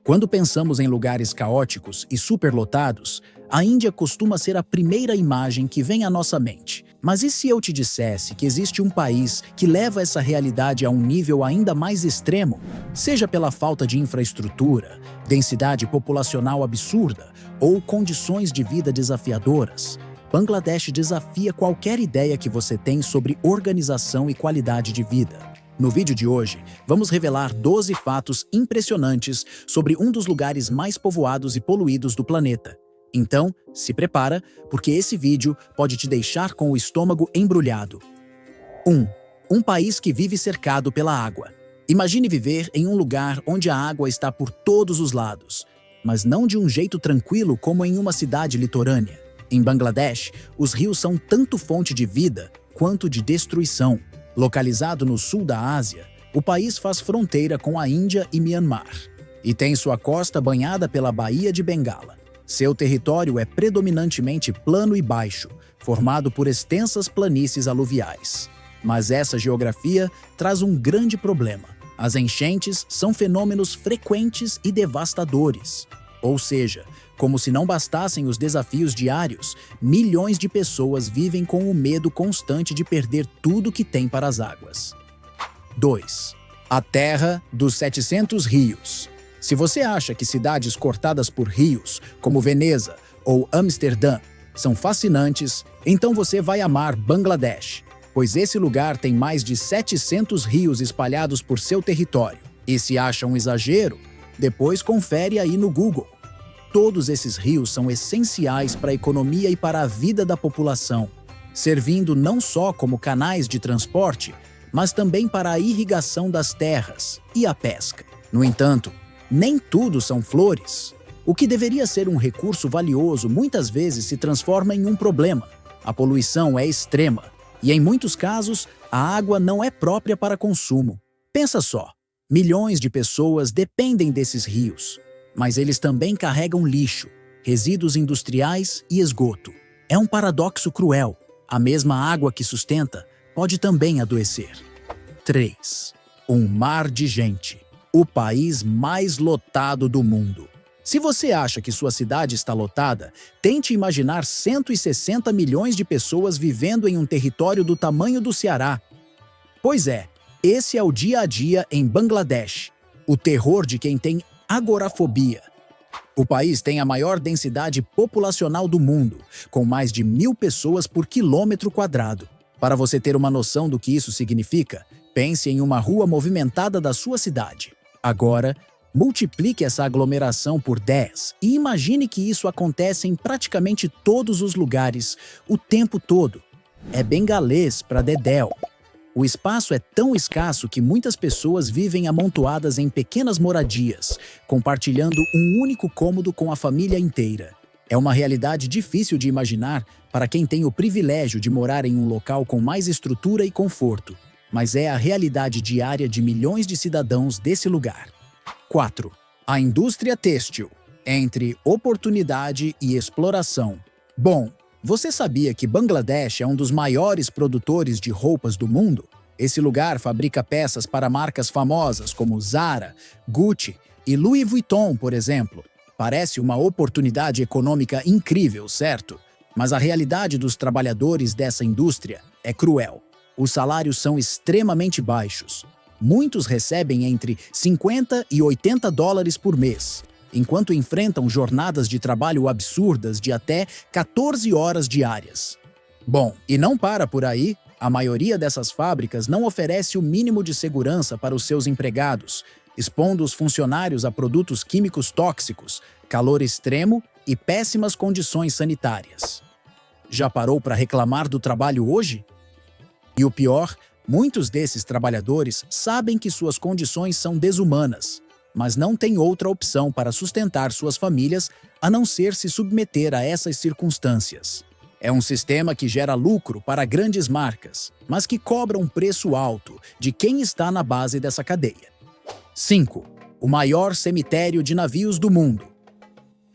Quando pensamos em lugares caóticos e superlotados, a Índia costuma ser a primeira imagem que vem à nossa mente. Mas e se eu te dissesse que existe um país que leva essa realidade a um nível ainda mais extremo? Seja pela falta de infraestrutura, densidade populacional absurda ou condições de vida desafiadoras, Bangladesh desafia qualquer ideia que você tem sobre organização e qualidade de vida. No vídeo de hoje, vamos revelar 12 fatos impressionantes sobre um dos lugares mais povoados e poluídos do planeta. Então, se prepara, porque esse vídeo pode te deixar com o estômago embrulhado. 1. Um país que vive cercado pela água. Imagine viver em um lugar onde a água está por todos os lados, mas não de um jeito tranquilo como em uma cidade litorânea. Em Bangladesh, os rios são tanto fonte de vida quanto de destruição. Localizado no sul da Ásia, o país faz fronteira com a Índia e Myanmar e tem sua costa banhada pela Baía de Bengala. Seu território é predominantemente plano e baixo, formado por extensas planícies aluviais. Mas essa geografia traz um grande problema. As enchentes são fenômenos frequentes e devastadores. Ou seja, como se não bastassem os desafios diários, milhões de pessoas vivem com o medo constante de perder tudo que tem para as águas. 2. A terra dos 700 rios. Se você acha que cidades cortadas por rios, como Veneza ou Amsterdã, são fascinantes, então você vai amar Bangladesh, pois esse lugar tem mais de 700 rios espalhados por seu território. E se acha um exagero, depois confere aí no Google. Todos esses rios são essenciais para a economia e para a vida da população, servindo não só como canais de transporte, mas também para a irrigação das terras e a pesca. No entanto, nem tudo são flores. O que deveria ser um recurso valioso muitas vezes se transforma em um problema. A poluição é extrema e, em muitos casos, a água não é própria para consumo. Pensa só, milhões de pessoas dependem desses rios. Mas eles também carregam lixo, resíduos industriais e esgoto. É um paradoxo cruel. A mesma água que sustenta pode também adoecer. 3. Um mar de gente. O país mais lotado do mundo. Se você acha que sua cidade está lotada, tente imaginar 160 milhões de pessoas vivendo em um território do tamanho do Ceará. Pois é, esse é o dia a dia em Bangladesh. O terror de quem tem agorafobia. O país tem a maior densidade populacional do mundo, com mais de 1.000 pessoas por quilômetro quadrado. Para você ter uma noção do que isso significa, pense em uma rua movimentada da sua cidade. Agora, multiplique essa aglomeração por 10 e imagine que isso acontece em praticamente todos os lugares, o tempo todo. É bengalês para dedéu. O espaço é tão escasso que muitas pessoas vivem amontoadas em pequenas moradias, compartilhando um único cômodo com a família inteira. É uma realidade difícil de imaginar para quem tem o privilégio de morar em um local com mais estrutura e conforto, mas é a realidade diária de milhões de cidadãos desse lugar. 4. A indústria têxtil. Entre oportunidade e exploração. Bom, você sabia que Bangladesh é um dos maiores produtores de roupas do mundo? Esse lugar fabrica peças para marcas famosas como Zara, Gucci e Louis Vuitton, por exemplo. Parece uma oportunidade econômica incrível, certo? Mas a realidade dos trabalhadores dessa indústria é cruel. Os salários são extremamente baixos. Muitos recebem entre 50 e 80 dólares por mês, enquanto enfrentam jornadas de trabalho absurdas de até 14 horas diárias. Bom, e não para por aí, a maioria dessas fábricas não oferece o mínimo de segurança para os seus empregados, expondo os funcionários a produtos químicos tóxicos, calor extremo e péssimas condições sanitárias. Já parou para reclamar do trabalho hoje? E o pior, muitos desses trabalhadores sabem que suas condições são desumanas, mas não têm outra opção para sustentar suas famílias a não ser se submeter a essas circunstâncias. É um sistema que gera lucro para grandes marcas, mas que cobra um preço alto de quem está na base dessa cadeia. 5. O maior cemitério de navios do mundo.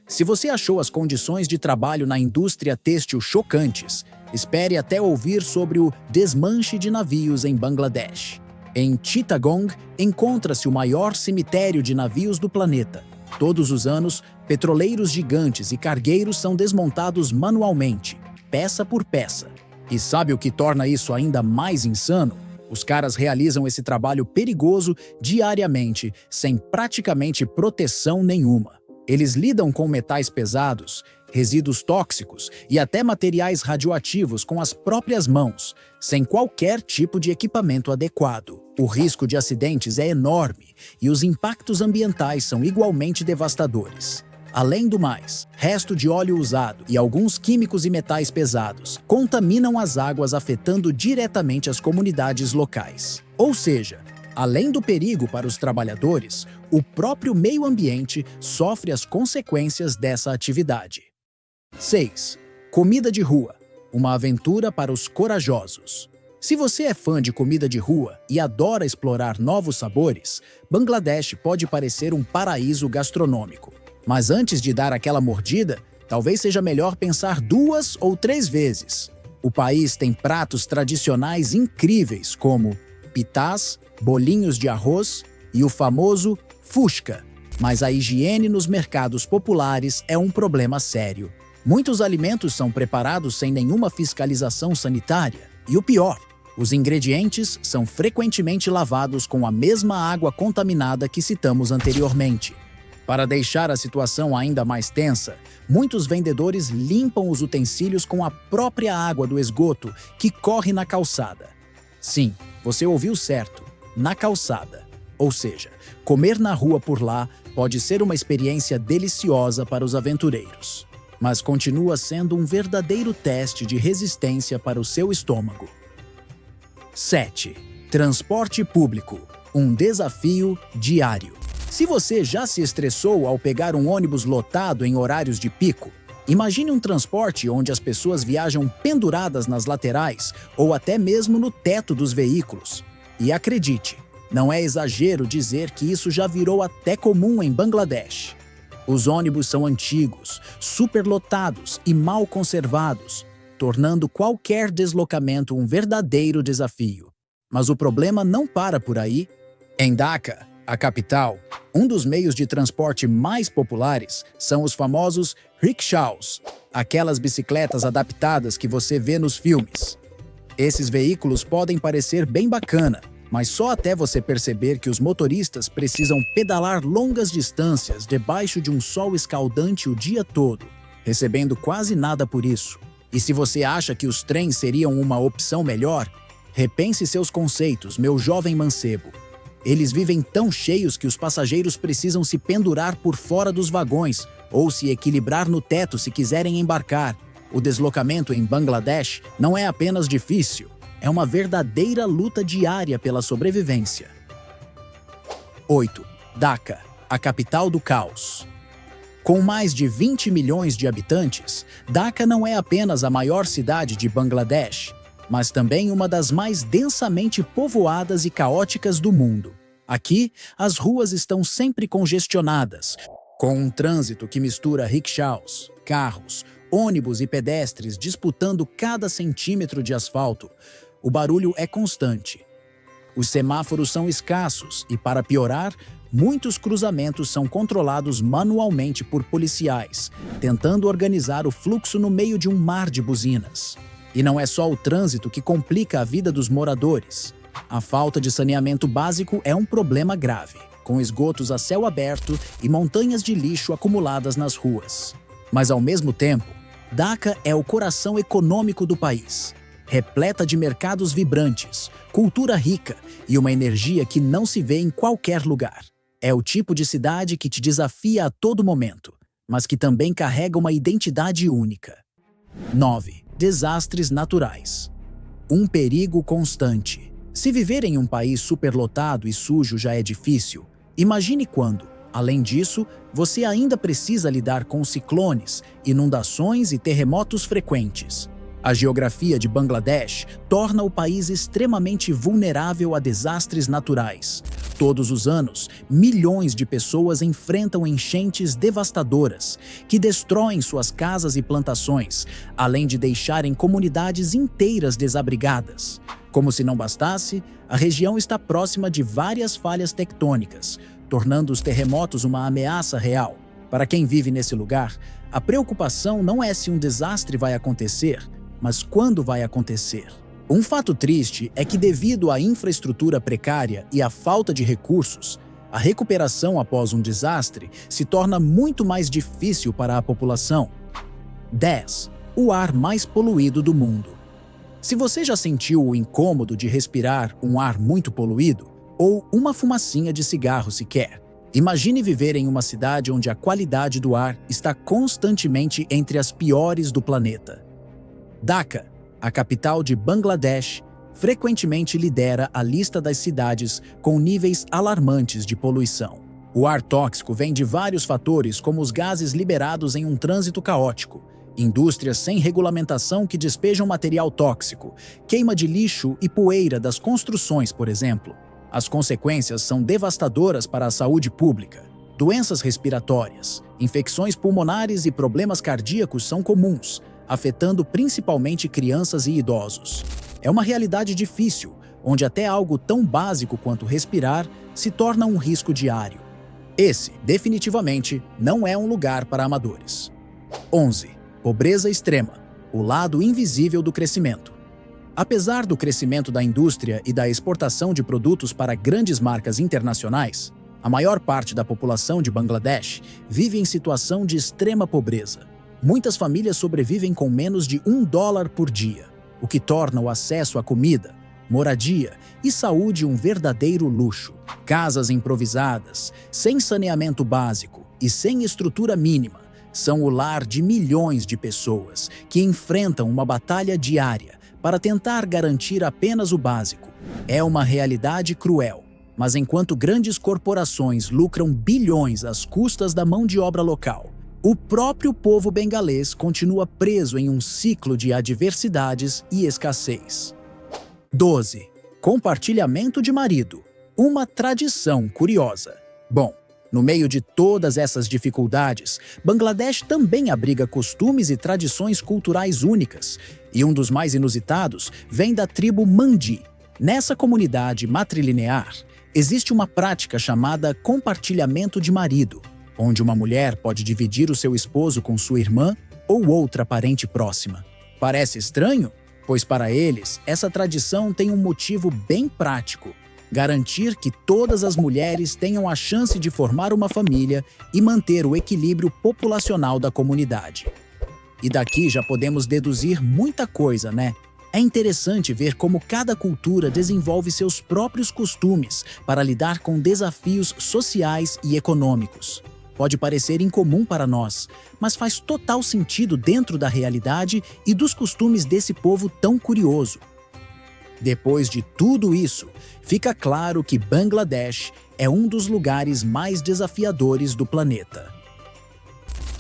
Se você achou as condições de trabalho na indústria têxtil chocantes, espere até ouvir sobre o desmanche de navios em Bangladesh. Em Chittagong, encontra-se o maior cemitério de navios do planeta. Todos os anos, petroleiros gigantes e cargueiros são desmontados manualmente, peça por peça. E sabe o que torna isso ainda mais insano? Os caras realizam esse trabalho perigoso diariamente, sem praticamente proteção nenhuma. Eles lidam com metais pesados, resíduos tóxicos e até materiais radioativos com as próprias mãos, sem qualquer tipo de equipamento adequado. O risco de acidentes é enorme e os impactos ambientais são igualmente devastadores. Além do mais, resto de óleo usado e alguns químicos e metais pesados contaminam as águas, afetando diretamente as comunidades locais. Ou seja, além do perigo para os trabalhadores, o próprio meio ambiente sofre as consequências dessa atividade. 6. Comida de rua. Uma aventura para os corajosos. Se você é fã de comida de rua e adora explorar novos sabores, Bangladesh pode parecer um paraíso gastronômico. Mas antes de dar aquela mordida, talvez seja melhor pensar 2 ou 3 vezes. O país tem pratos tradicionais incríveis como pitás, bolinhos de arroz e o famoso fushka. Mas a higiene nos mercados populares é um problema sério. Muitos alimentos são preparados sem nenhuma fiscalização sanitária. E o pior, os ingredientes são frequentemente lavados com a mesma água contaminada que citamos anteriormente. Para deixar a situação ainda mais tensa, muitos vendedores limpam os utensílios com a própria água do esgoto que corre na calçada. Sim, você ouviu certo, na calçada. Ou seja, comer na rua por lá pode ser uma experiência deliciosa para os aventureiros, mas continua sendo um verdadeiro teste de resistência para o seu estômago. 7. Transporte público. Um desafio diário. Se você já se estressou ao pegar um ônibus lotado em horários de pico, imagine um transporte onde as pessoas viajam penduradas nas laterais ou até mesmo no teto dos veículos. E acredite, não é exagero dizer que isso já virou até comum em Bangladesh. Os ônibus são antigos, superlotados e mal conservados, tornando qualquer deslocamento um verdadeiro desafio. Mas o problema não para por aí. Em Dhaka, a capital, um dos meios de transporte mais populares são os famosos rickshaws, aquelas bicicletas adaptadas que você vê nos filmes. Esses veículos podem parecer bem bacana, mas só até você perceber que os motoristas precisam pedalar longas distâncias debaixo de um sol escaldante o dia todo, recebendo quase nada por isso. E se você acha que os trens seriam uma opção melhor, repense seus conceitos, meu jovem mancebo. Eles vivem tão cheios que os passageiros precisam se pendurar por fora dos vagões ou se equilibrar no teto se quiserem embarcar. O deslocamento em Bangladesh não é apenas difícil, é uma verdadeira luta diária pela sobrevivência. 8. Dhaka, a capital do caos. Com mais de 20 milhões de habitantes, Dhaka não é apenas a maior cidade de Bangladesh, mas também uma das mais densamente povoadas e caóticas do mundo. Aqui, as ruas estão sempre congestionadas, com um trânsito que mistura rickshaws, carros, ônibus e pedestres disputando cada centímetro de asfalto. O barulho é constante. Os semáforos são escassos e, para piorar, muitos cruzamentos são controlados manualmente por policiais, tentando organizar o fluxo no meio de um mar de buzinas. E não é só o trânsito que complica a vida dos moradores. A falta de saneamento básico é um problema grave, com esgotos a céu aberto e montanhas de lixo acumuladas nas ruas. Mas, ao mesmo tempo, Dhaka é o coração econômico do país, repleta de mercados vibrantes, cultura rica e uma energia que não se vê em qualquer lugar. É o tipo de cidade que te desafia a todo momento, mas que também carrega uma identidade única. 9. Desastres naturais. Um perigo constante. Se viver em um país superlotado e sujo já é difícil, imagine quando, além disso, você ainda precisa lidar com ciclones, inundações e terremotos frequentes. A geografia de Bangladesh torna o país extremamente vulnerável a desastres naturais. Todos os anos, milhões de pessoas enfrentam enchentes devastadoras, que destroem suas casas e plantações, além de deixarem comunidades inteiras desabrigadas. Como se não bastasse, a região está próxima de várias falhas tectônicas, tornando os terremotos uma ameaça real. Para quem vive nesse lugar, a preocupação não é se um desastre vai acontecer, mas quando vai acontecer. Um fato triste é que, devido à infraestrutura precária e à falta de recursos, a recuperação após um desastre se torna muito mais difícil para a população. 10. O ar mais poluído do mundo. Se você já sentiu o incômodo de respirar um ar muito poluído, ou uma fumacinha de cigarro sequer, imagine viver em uma cidade onde a qualidade do ar está constantemente entre as piores do planeta. Dhaka, a capital de Bangladesh, frequentemente lidera a lista das cidades com níveis alarmantes de poluição. O ar tóxico vem de vários fatores, como os gases liberados em um trânsito caótico, indústrias sem regulamentação que despejam material tóxico, queima de lixo e poeira das construções, por exemplo. As consequências são devastadoras para a saúde pública. Doenças respiratórias, infecções pulmonares e problemas cardíacos são comuns, afetando principalmente crianças e idosos. É uma realidade difícil, onde até algo tão básico quanto respirar se torna um risco diário. Esse, definitivamente, não é um lugar para amadores. 11. Pobreza extrema, o lado invisível do crescimento. Apesar do crescimento da indústria e da exportação de produtos para grandes marcas internacionais, a maior parte da população de Bangladesh vive em situação de extrema pobreza. Muitas famílias sobrevivem com menos de $1 por dia, o que torna o acesso à comida, moradia e saúde um verdadeiro luxo. Casas improvisadas, sem saneamento básico e sem estrutura mínima, são o lar de milhões de pessoas que enfrentam uma batalha diária para tentar garantir apenas o básico. É uma realidade cruel, mas enquanto grandes corporações lucram bilhões às custas da mão de obra local, o próprio povo bengalês continua preso em um ciclo de adversidades e escassez. 12. Compartilhamento de marido. Uma tradição curiosa. Bom, no meio de todas essas dificuldades, Bangladesh também abriga costumes e tradições culturais únicas, e um dos mais inusitados vem da tribo Mandi. Nessa comunidade matrilinear, existe uma prática chamada compartilhamento de marido, onde uma mulher pode dividir o seu esposo com sua irmã ou outra parente próxima. Parece estranho? Pois para eles, essa tradição tem um motivo bem prático: garantir que todas as mulheres tenham a chance de formar uma família e manter o equilíbrio populacional da comunidade. E daqui já podemos deduzir muita coisa, né? É interessante ver como cada cultura desenvolve seus próprios costumes para lidar com desafios sociais e econômicos. Pode parecer incomum para nós, mas faz total sentido dentro da realidade e dos costumes desse povo tão curioso. Depois de tudo isso, fica claro que Bangladesh é um dos lugares mais desafiadores do planeta.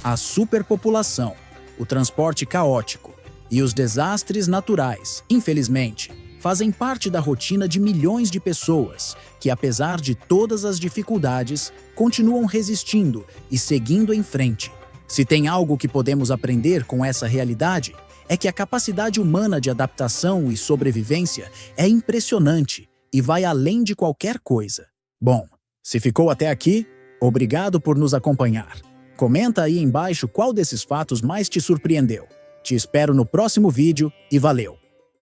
A superpopulação, o transporte caótico e os desastres naturais, infelizmente, fazem parte da rotina de milhões de pessoas que, apesar de todas as dificuldades, continuam resistindo e seguindo em frente. Se tem algo que podemos aprender com essa realidade, é que a capacidade humana de adaptação e sobrevivência é impressionante e vai além de qualquer coisa. Bom, se ficou até aqui, obrigado por nos acompanhar. Comenta aí embaixo qual desses fatos mais te surpreendeu. Te espero no próximo vídeo e valeu!